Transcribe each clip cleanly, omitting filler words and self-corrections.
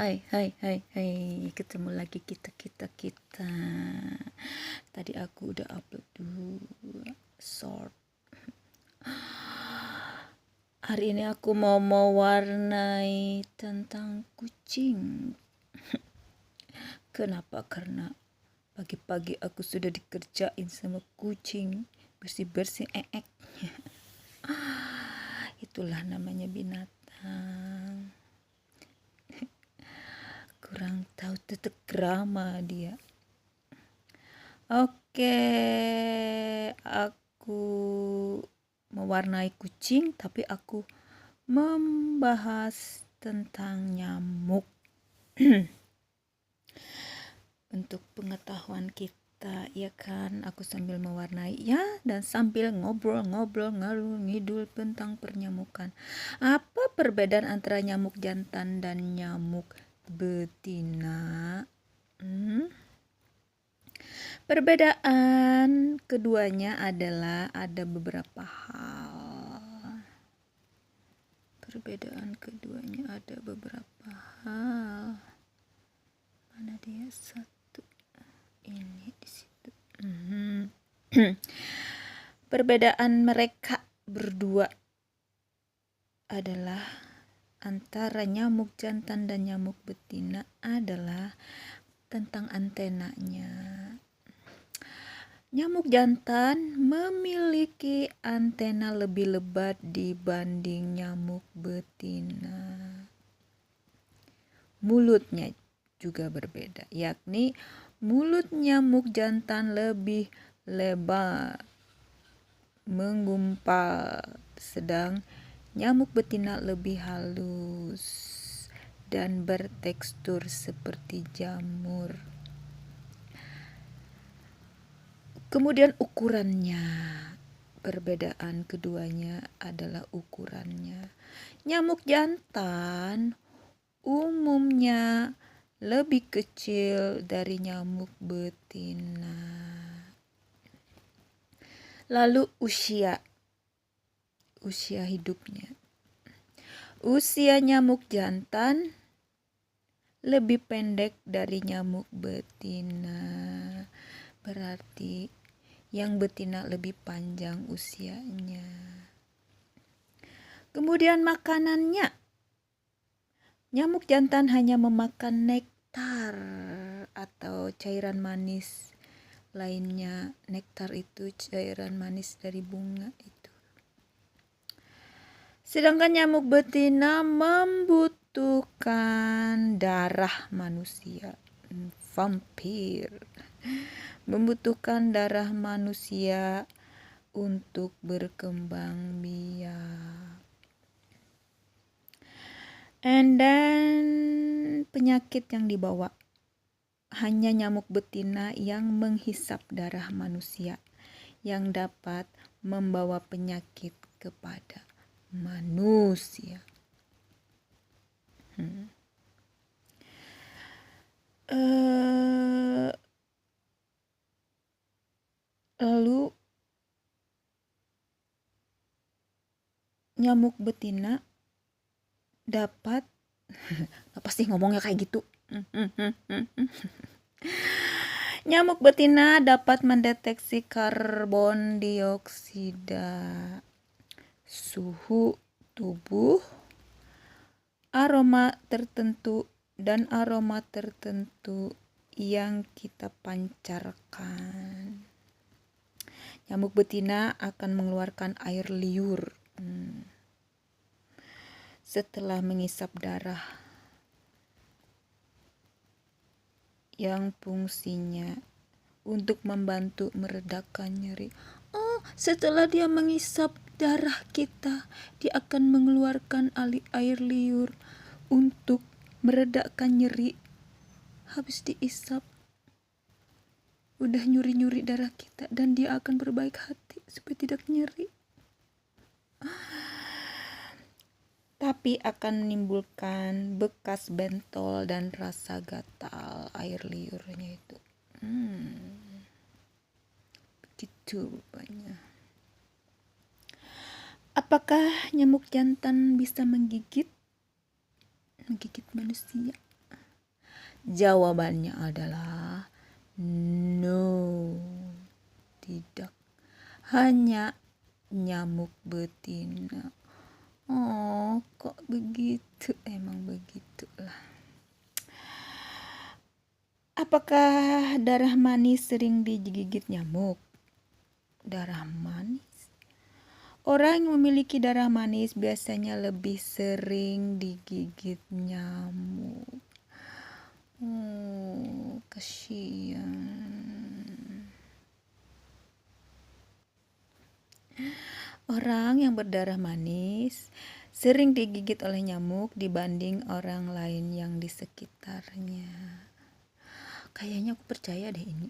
Hai, ketemu lagi kita. Tadi aku udah upload 2 short. Hari ini aku mau mewarnai tentang kucing. Kenapa? Karena pagi-pagi aku sudah dikerjain sama kucing, bersih-bersih Itulah namanya binatang. Kurang tahu tetek krama dia. Oke, aku mewarnai kucing, tapi aku membahas tentang nyamuk. Untuk pengetahuan kita, ya kan, aku sambil mewarnai ya, dan sambil ngobrol-ngobrol ngalur ngidul tentang pernyamukan. Apa perbedaan antara nyamuk jantan dan nyamuk betina? Perbedaan keduanya adalah ada beberapa hal. Mana dia? Satu. Ini di situ. Perbedaan mereka berdua adalah antara nyamuk jantan dan nyamuk betina adalah tentang antenanya. Nyamuk jantan memiliki antena lebih lebat dibanding nyamuk betina. Mulutnya juga berbeda, yakni mulut nyamuk jantan lebih lebar, menggumpal, sedang nyamuk betina lebih halus dan bertekstur seperti jamur. Kemudian ukurannya, perbedaan keduanya adalah ukurannya. Nyamuk jantan umumnya lebih kecil dari nyamuk betina. Lalu usia hidupnya. Usia nyamuk jantan lebih pendek dari nyamuk betina. Berarti yang betina lebih panjang usianya. Kemudian makanannya. Nyamuk jantan hanya memakan nektar atau cairan manis lainnya. Nektar itu cairan manis dari bunga itu. Sedangkan nyamuk betina membutuhkan darah manusia. Vampir. Membutuhkan darah manusia untuk berkembang biak. And then penyakit yang dibawa. Hanya nyamuk betina yang menghisap darah manusia yang dapat membawa penyakit kepada manusia. Lalu nyamuk betina dapat apa sih ngomongnya kayak gitu? Nyamuk betina dapat mendeteksi karbon dioksida, suhu tubuh, aroma tertentu dan aroma tertentu yang kita pancarkan. Nyamuk betina akan mengeluarkan air liur setelah mengisap darah yang fungsinya untuk membantu meredakan nyeri. Setelah dia mengisap darah kita, dia akan mengeluarkan air liur untuk meredakan nyeri. Habis diisap, udah nyuri-nyuri darah kita, dan dia akan berbaik hati supaya tidak nyeri. Tapi akan menimbulkan bekas bentol dan rasa gatal air liurnya itu. Begitu rupanya. Apakah nyamuk jantan bisa menggigit manusia? Jawabannya adalah no, tidak. Hanya nyamuk betina. Oh, kok begitu? Emang begitulah. Apakah darah manis sering digigit nyamuk? Darah manis? Orang yang memiliki darah manis biasanya lebih sering digigit nyamuk. Kasihan. Orang yang berdarah manis sering digigit oleh nyamuk dibanding orang lain yang di sekitarnya. Kayaknya aku percaya deh ini.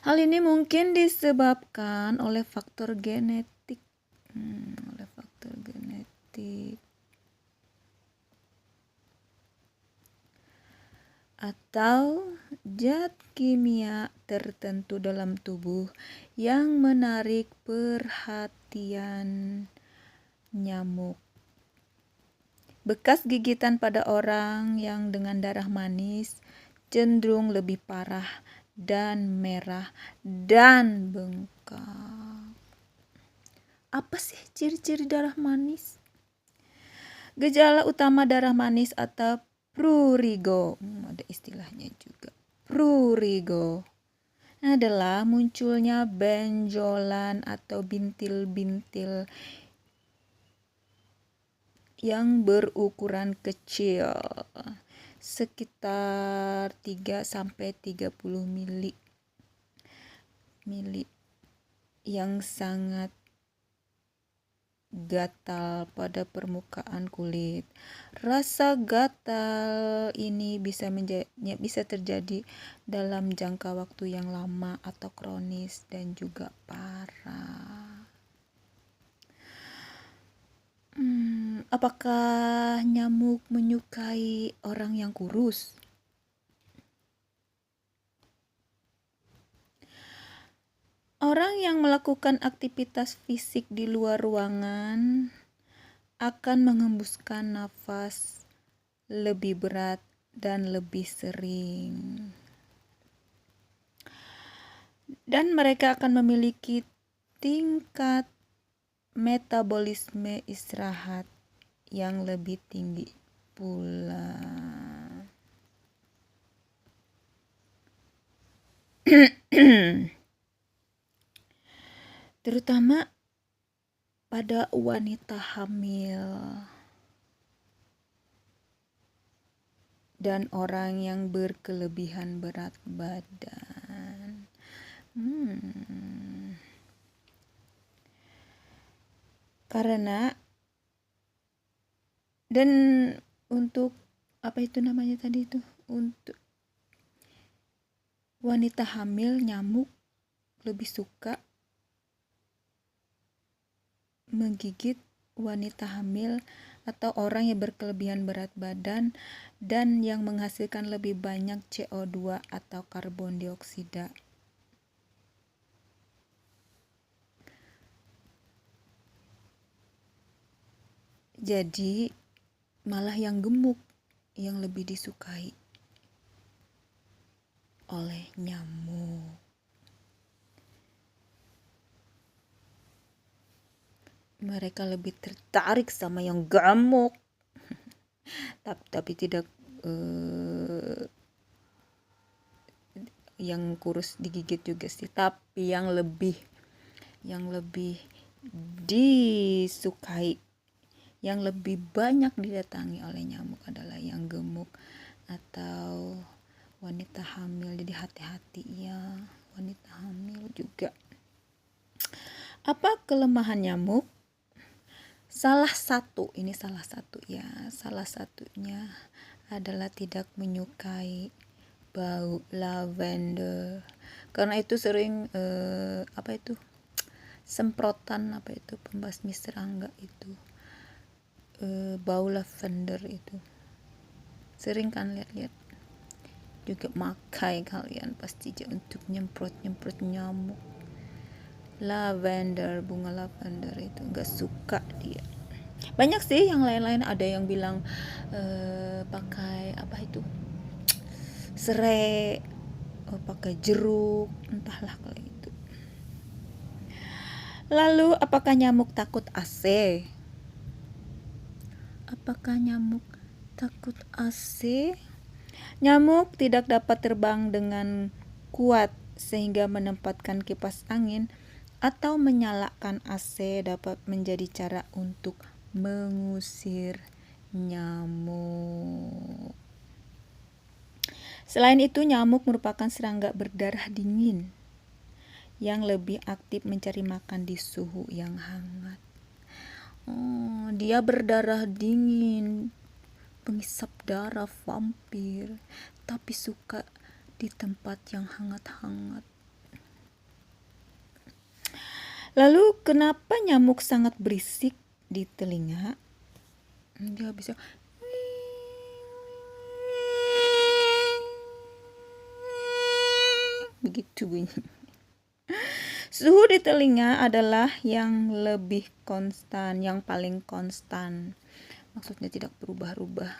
Hal ini mungkin disebabkan oleh faktor genetik. Atau zat kimia tertentu dalam tubuh yang menarik perhatian nyamuk. Bekas gigitan pada orang yang dengan darah manis cenderung lebih parah dan merah dan bengkak. Apa sih ciri-ciri darah manis? Gejala utama darah manis atau prurigo, ada istilahnya juga. Prurigo adalah munculnya benjolan atau bintil-bintil yang berukuran kecil, sekitar 3-30 mili, yang sangat gatal pada permukaan kulit. Rasa gatal ini bisa terjadi dalam jangka waktu yang lama atau kronis dan juga parah. Apakah nyamuk menyukai orang yang kurus? Orang yang melakukan aktivitas fisik di luar ruangan akan mengembuskan nafas lebih berat dan lebih sering. Dan mereka akan memiliki tingkat metabolisme istirahat yang lebih tinggi pula. Terutama pada wanita hamil dan orang yang berkelebihan berat badan. Karena dan untuk apa itu namanya tadi itu, untuk wanita hamil, nyamuk lebih suka menggigit wanita hamil atau orang yang berkelebihan berat badan dan yang menghasilkan lebih banyak CO2 atau karbon dioksida. Jadi malah yang gemuk yang lebih disukai oleh nyamuk. Mereka lebih tertarik sama yang gemuk. Tapi tidak yang kurus digigit juga sih, tapi yang lebih disukai, yang lebih banyak didatangi oleh nyamuk adalah yang gemuk atau wanita hamil. Jadi hati-hati ya, wanita hamil juga. Apa kelemahan nyamuk? Salah satunya adalah tidak menyukai bau lavender, karena itu sering semprotan pembasmi serangga itu, bau lavender itu sering kan lihat juga. Makai kalian pasti untuk nyemprot nyamuk lavender, bunga lavender itu nggak suka dia. Banyak sih yang lain-lain, ada yang bilang pakai apa itu, serai, pakai jeruk, entahlah kalau itu. Lalu apakah nyamuk takut AC? Apakah nyamuk takut AC? Nyamuk tidak dapat terbang dengan kuat sehingga menempatkan kipas angin atau menyalakan AC dapat menjadi cara untuk mengusir nyamuk. Selain itu, nyamuk merupakan serangga berdarah dingin yang lebih aktif mencari makan di suhu yang hangat. Oh, dia berdarah dingin, pengisap darah vampir, tapi suka di tempat yang hangat-hangat. Lalu kenapa nyamuk sangat berisik di telinga? Dia bisa begitu bunyi. Suhu di telinga adalah yang lebih konstan, yang paling konstan. Maksudnya tidak berubah-ubah.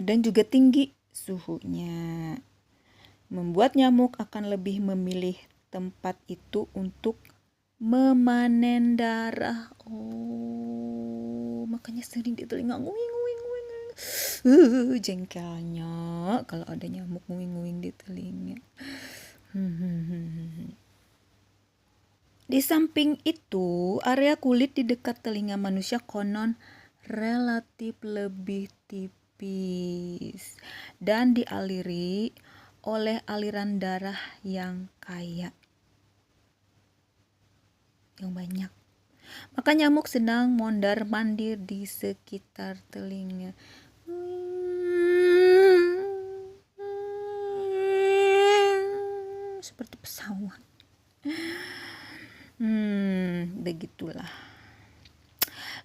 Dan juga tinggi suhunya. Membuat nyamuk akan lebih memilih tempat itu untuk memanen darah. Oh, makanya sering di telinga nguing-nguing. Jengkelnya kalau ada nyamuk nguing-nguing di telinga. Di samping itu, area kulit di dekat telinga manusia konon relatif lebih tipis dan dialiri oleh aliran darah yang kaya, yang banyak. Maka nyamuk sedang mondar-mandir di sekitar telinga. Seperti pesawat. Begitulah.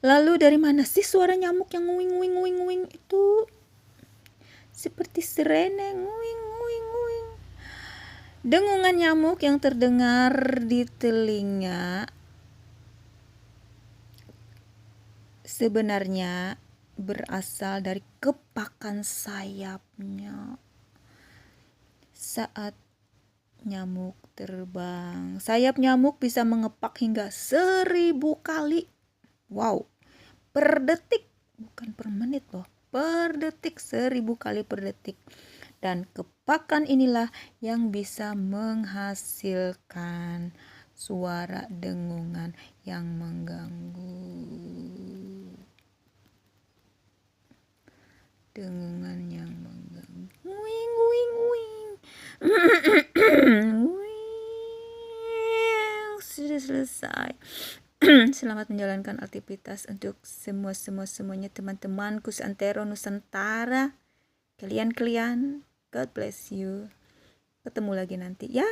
Lalu dari mana sih suara nyamuk yang nguing itu? Seperti sirene nguing. Dengungan nyamuk yang terdengar di telinga sebenarnya berasal dari kepakan sayapnya saat nyamuk terbang. Sayap nyamuk bisa mengepak hingga 1000 kali. Wow, per detik, bukan per menit loh. Per detik, 1000 kali per detik. Dan kepakan inilah yang bisa menghasilkan suara dengungan yang mengganggu. Dengungan yang mengganggu. Nguing. Sudah selesai. Selamat menjalankan aktivitas untuk semuanya teman-temanku seantero Nusantara. Kalian, God bless you. Ketemu lagi nanti ya.